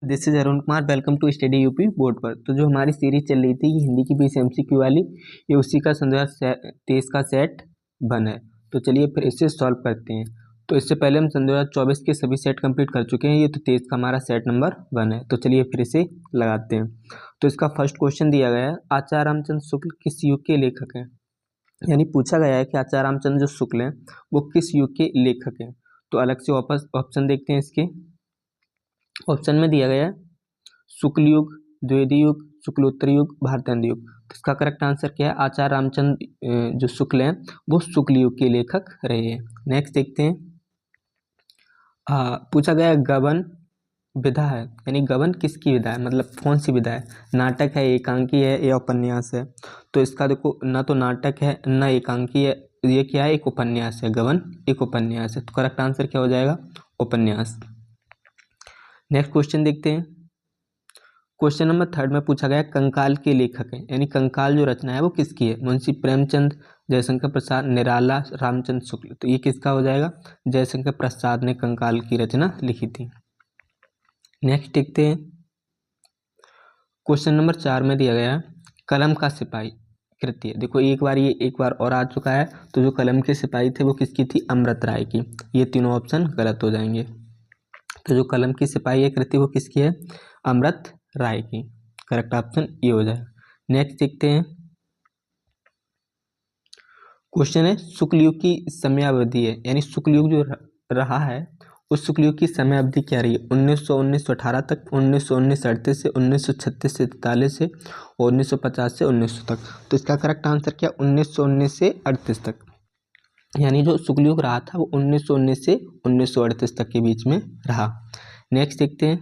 This is Arun Kumar. Welcome to study UP board पर। तो जो हमारी सीरीज चल रही थी हिंदी की 20 MCQ वाली, ये उसी का सन 2023 का सेट बना है। तो चलिए फिर इसे सॉल्व करते हैं। तो इससे पहले हम सन 2024 के सभी सेट कंप्लीट कर चुके हैं। ये तो 23 का हमारा सेट नंबर 1 है। तो चलिए फिर इसे लगाते हैं। तो इसका फर्स्ट क्वेश्चन दिया गया है, आचार्य रामचंद्र शुक्ल किस युग के लेखक हैं। यानी पूछा गया है कि आचार्य रामचंद्र जो शुक्ल हैं वो किस युग के लेखक हैं। तो अलग से वापस ऑप्शन देखते हैं। इसके ऑप्शन में दिया गया है शुक्ल युग, द्विवेदी युग, शुक्लोत्तर युग, भारतेंदु युग। तो इसका करेक्ट आंसर क्या है, आचार्य रामचंद्र जो शुक्ल हैं वो शुक्ल युग के लेखक रहे हैं। नेक्स्ट देखते हैं। पूछा गया गबन विधा है, यानी गबन किसकी विधा है, मतलब कौन सी विधा है। नाटक है, एकांकी है या उपन्यास है। तो इसका देखो, ना तो नाटक है ना एकांकी है, ये क्या है, एक उपन्यास है। गबन एक उपन्यास है। तो करेक्ट आंसर क्या हो जाएगा, उपन्यास। नेक्स्ट क्वेश्चन देखते हैं। क्वेश्चन नंबर 3 में पूछा गया कंकाल के लेखक हैं, यानी कंकाल जो रचना है वो किसकी है। मुंशी प्रेमचंद, जयशंकर प्रसाद, निराला, रामचंद्र शुक्ल। तो ये किसका हो जाएगा, जयशंकर प्रसाद ने कंकाल की रचना लिखी थी। नेक्स्ट देखते हैं। क्वेश्चन नंबर 4 में दिया गया कलम का सिपाही कृति है। देखो एक बार और आ चुका है। तो जो कलम के सिपाही थे वो किसकी थी, अमृत राय की। ये तीनों ऑप्शन गलत हो जाएंगे। तो जो कलम की सिपाही है कृति वो किसकी है, अमृत राय की। करेक्ट ऑप्शन ये हो जाएगा। नेक्स्ट देखते हैं। क्वेश्चन है शुक्ल युग की समयावधि है, यानी शुक्ल युग जो रहा है उस शुक्ल युग की समय अवधि क्या रही है। 1918 तक, 1919 38 से, 1936 से 43 से, और 1950 से 1900 तक। तो इसका करेक्ट आंसर क्या, 1919 से 38 तक। यानी जो शुक्ल युग रहा था वो 1919 से 1938 तक के बीच में रहा। नेक्स्ट देखते हैं।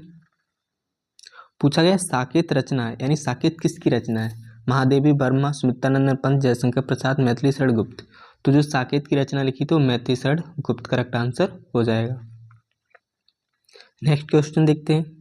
पूछा गया साकेत रचना है, यानी साकेत किसकी रचना है। महादेवी वर्मा, सुमित्रानंद पंत, जयशंकर प्रसाद, मैथिली शरण गुप्त। तो जो साकेत की रचना लिखी तो मैथिली शरण गुप्त करेक्ट आंसर हो जाएगा। नेक्स्ट क्वेश्चन देखते हैं।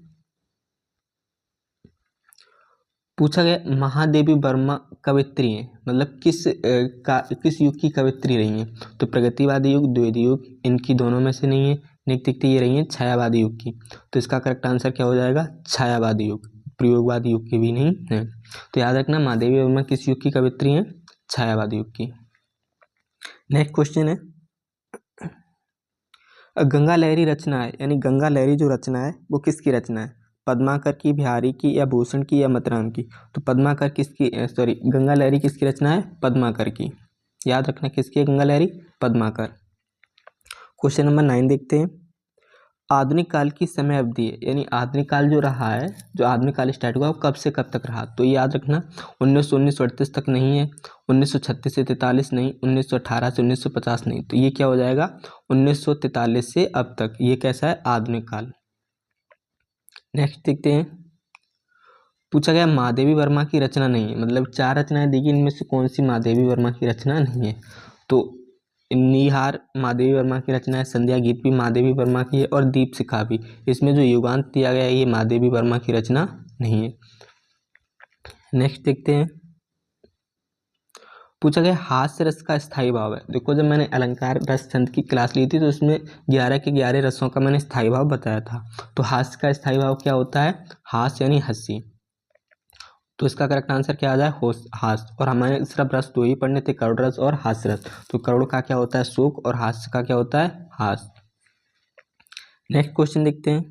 पूछा गया महादेवी वर्मा कवित्री है, मतलब किस युग की कवित्री रही हैं। तो प्रगतिवादी युग, द्विवेदी युग, इनकी दोनों में से नहीं है। नेक्स्ट देखते ये रही है छायावादी युग की। तो इसका करेक्ट आंसर क्या हो जाएगा, छायावादी युग। प्रयोगवादी युग की भी नहीं है। तो याद रखना महादेवी वर्मा किस युग की कवित्री है, छायावादी युग की। नेक्स्ट क्वेश्चन है गंगा लहरी रचना है, यानी गंगा लहरी जो रचना है वो किसकी रचना है। पद्माकर की, बिहारी की, या भूषण की, या मतराम की। तो पद्माकर किसकी, सॉरी गंगा लहरी किसकी रचना है, पद्माकर की। याद रखना किसकी है गंगा लहरी, पद्माकर। क्वेश्चन नंबर 9 देखते हैं। आधुनिक काल की समय अवधि है, यानी आधुनिक काल जो रहा है, जो आधुनिक काल स्टार्ट हुआ वो कब से कब तक रहा। तो ये याद रखना 1919 से 38 तक नहीं है, 1936 से 43 नहीं, 1918 से 1950 नहीं। तो ये क्या हो जाएगा, 1943 से अब तक। ये कैसा है, आधुनिक काल। नेक्स्ट देखते हैं। पूछा गया महादेवी वर्मा की रचना नहीं है, मतलब 4 रचनाएं दी गई, इनमें से कौन सी महादेवी वर्मा की रचना नहीं है। तो निहार महादेवी वर्मा की रचना है, संध्या गीत भी महादेवी वर्मा की है, और दीप शिखा भी। इसमें जो युगांत दिया गया है ये महादेवी वर्मा की रचना नहीं है। नेक्स्ट देखते हैं। पूछा गया हास्य रस का स्थायी भाव है। देखो जब मैंने अलंकार रस छंद की क्लास ली थी तो उसमें 11 के 11 रसों का मैंने स्थायी भाव बताया था। तो हास्य का स्थायी भाव क्या होता है, हास्य यानी हंसी। तो इसका करेक्ट आंसर क्या आ जाए, हास्य। और हमारे सिर्फ रस 2 ही पढ़ने थे, करुण रस और हास्य रस। तो करुण का क्या होता है, शोक, और हास्य का क्या होता है, हास्य। नेक्स्ट क्वेश्चन देखते हैं।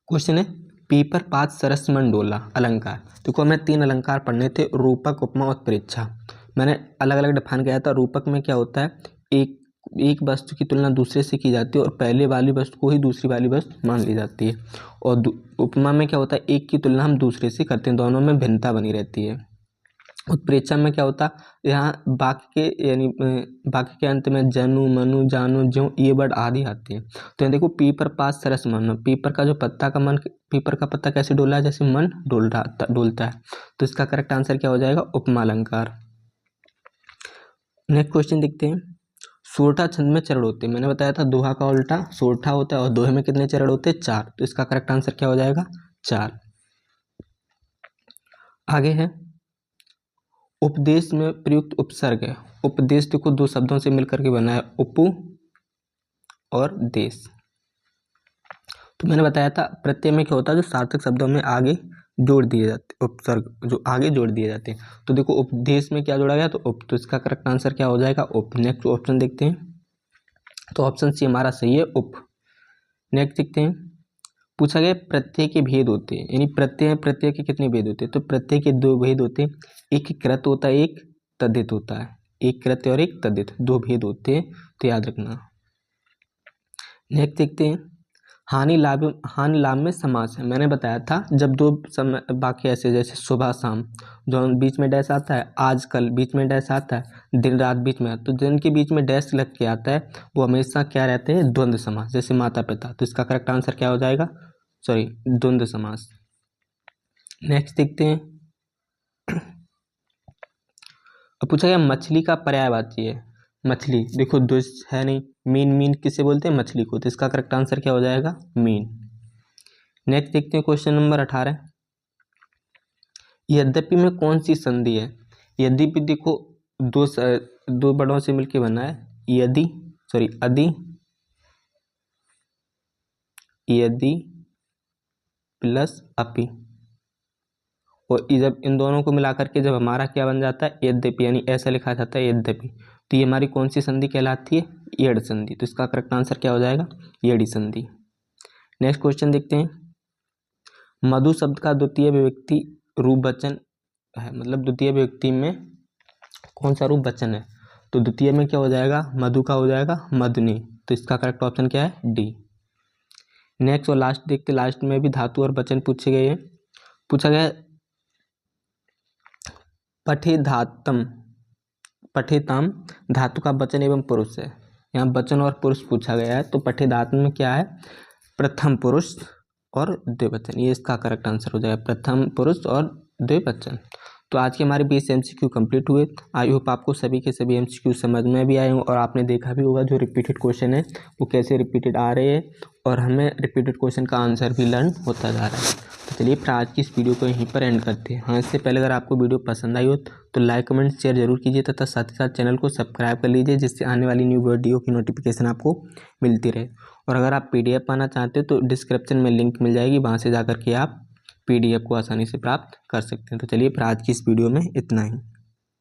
क्वेश्चन है पीपर पात सरस मन डोला अलंकार। देखो हमें 3 अलंकार पढ़ने थे, रूपक, उपमा और परीक्षा। मैंने अलग अलग डिफाइन किया था। रूपक में क्या होता है, एक वस्तु की तुलना दूसरे से की जाती है और पहले वाली वस्तु को ही दूसरी वाली वस्तु मान ली जाती है। और उपमा में क्या होता है, एक की तुलना हम दूसरे से करते हैं, दोनों में भिन्नता बनी रहती है। उत्प्रेक्षा में क्या होता, यहाँ वाक्य के यानी वाक्य के अंत में जनु, मनु, जानु, ज्यों ये वर्ड आदि आते हैं। तो यहाँ देखो पीपर पास सरस मन, पीपर का जो पत्ता का मन, पीपर का पत्ता कैसे डोला है, जैसे मन डोलता है। तो इसका करेक्ट आंसर क्या हो जाएगा, उपमा अलंकार। नेक्स्ट क्वेश्चन देखते हैं। सोरठा छंद में चरण होते हैं, मैंने बताया था दोहा का उल्टा सोरठा होता है, और दोहे में कितने चरण होते हैं, 4। तो इसका करेक्ट आंसर क्या हो जाएगा, 4। आगे है उपदेश में प्रयुक्त उपसर्ग है। उपदेश देखो 2 शब्दों से मिलकर के बना है, उपु और देश। तो मैंने बताया था प्रत्यय में क्या होता है, जो सार्थक शब्दों में आगे जोड़ दिए जाते, उपसर्ग जो आगे जोड़ दिए जाते हैं। तो देखो उपदेश में क्या जोड़ा गया, तो उप, तो इसका करेक्ट आंसर क्या हो जाएगा, उप। नेक्स्ट ऑप्शन देखते हैं, तो ऑप्शन सी हमारा सही है, उप। नेक्स्ट देखते हैं, पूछा गया प्रत्यय के भेद होते हैं, यानी प्रत्यय के कितने भेद होते हैं, तो प्रत्यय के दो भेद होते हैं, एक कृत होता है, एक तद्धित होता है, एक कृत और एक तद्धित, दो भेद होते हैं, तो याद रखना। नेक्स्ट देखते हैं, हानि लाभ में समास है। मैंने बताया था जब दो वाक्य ऐसे जैसे सुबह शाम, जो बीच में डैश आता है, आजकल बीच में डैश आता है, दिन रात बीच में आता है, तो जिनके बीच में डैश लग के आता है वो हमेशा क्या रहते हैं, द्वंद्व समास। जैसे माता पिता, तो इसका करेक्ट आंसर क्या हो जाएगा, सॉरी द्वंद्व समास। नेक्स्ट देखते हैं, अब पूछा गया मछली का पर्यायवाची है। मछली देखो दुष् है नहीं, मीन किसे बोलते हैं, मछली को, तो इसका करेक्ट आंसर क्या हो जाएगा, मीन। नेक्स्ट देखते हैं क्वेश्चन नंबर 18, यद्यपि में कौन सी संधि है। यद्यपि देखो दो बड़ों से मिलकर बना है, यदि सॉरी यदि, यदि प्लस अपि, और जब इन दोनों को मिलाकर के जब हमारा क्या बन जाता है, यद्यपि, यानी ऐसा लिखा जाता है यद्यपि, तो ये हमारी कौन सी संधि कहलाती है, येड़ संधि। तो इसका करेक्ट आंसर क्या हो जाएगा, येड़ी संधि। नेक्स्ट क्वेश्चन देखते हैं, मधु शब्द का द्वितीय विभक्ति रूप वचन है, मतलब द्वितीय विभक्ति में कौन सा रूप वचन है, तो द्वितीय में क्या हो जाएगा, मधु का हो जाएगा मधुनी, तो इसका करेक्ट ऑप्शन क्या है, डी। नेक्स्ट और लास्ट देखते, लास्ट में भी धातु और वचन पूछे गए हैं। पूछा गया पठेताम धातु का वचन एवं पुरुष है। यहाँ वचन और पुरुष पूछा गया है, तो पठेधातु में क्या है, प्रथम पुरुष और द्विवचन, ये इसका करेक्ट आंसर हो जाएगा, प्रथम पुरुष और द्विवचन। तो आज के हमारे 20 MCQ कंप्लीट हुए। आई होप आपको सभी के सभी MCQ समझ में भी आए हों, और आपने देखा भी होगा जो रिपीटेड क्वेश्चन है वो कैसे रिपीटेड आ रहे हैं, और हमें रिपीटेड क्वेश्चन का आंसर भी लर्न होता जा रहा है। तो चलिए फिर आज की इस वीडियो को यहीं पर एंड करते हैं। हाँ, इससे पहले अगर आपको वीडियो पसंद आई हो तो लाइक कमेंट शेयर जरूर कीजिए, तथा साथ ही साथ चैनल को सब्सक्राइब कर लीजिए, जिससे आने वाली न्यू वीडियो की नोटिफिकेशन आपको मिलती रहे। और अगर आप PDF पाना चाहते हो तो डिस्क्रिप्शन में लिंक मिल जाएगी, वहाँ से जाकर के आप PDF को आसानी से प्राप्त कर सकते हैं। तो चलिए फिर आज की इस वीडियो में इतना ही।